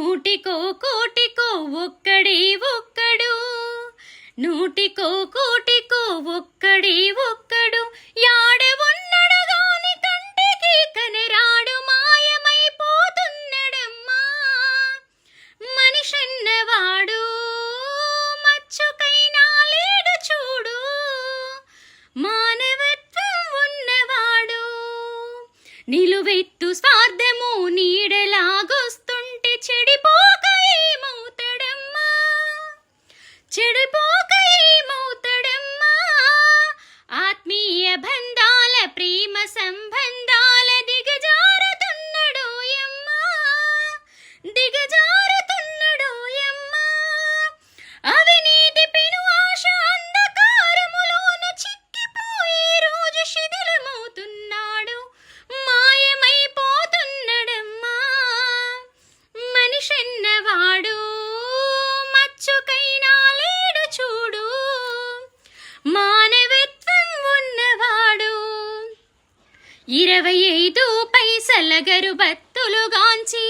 నూటికో కోటికో ఒక్కడే ఒక్కడు, నూటికో కోటికో ఒక్కడే ఒక్కడు, యాడ ఉన్నడు గాని కంటికి కనరాడు, మాయమైపోతున్నడమ్మా మనిషన్నవాడు, మచ్చుకైనా లేడు చూడు, మానవత్వం ఉన్నవాడు. నిలువెత్తు స్వార్థము నీడలాగొస్తుంటే చెడిపోక ఏమవుతాడమ్మా, చెడిపోక ఏమవుతాడమ్మా. ఆత్మీయ బంధాల ప్రేమ సంబంధాల దిగజారుతున్నడోయమ్మా, దిగజారుతున్నడోయమ్మా. అవినీతి పెను ఆశ అంధకారములోన చిక్కిపోయే రోజు శిథిలమవుతున్నాడు, మాయమైపోతున్నడమ్మా మనిషన్నవాడు, మచ్చుకైనా లేడు చూడు, మానవత్వం ఉన్నవాడు. 25 పైసల గరుబత్తులుగాంచి,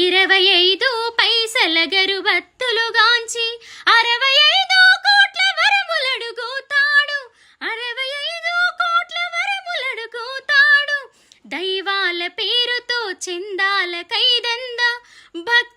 25 పైసల గరుబత్తులుగాంచి 65 కోట్ల వరములడుగుతాడు, 65 కోట్ల వరములడుగుతాడు. దైవాల పేరుతో చందాల కైదంద భక్తి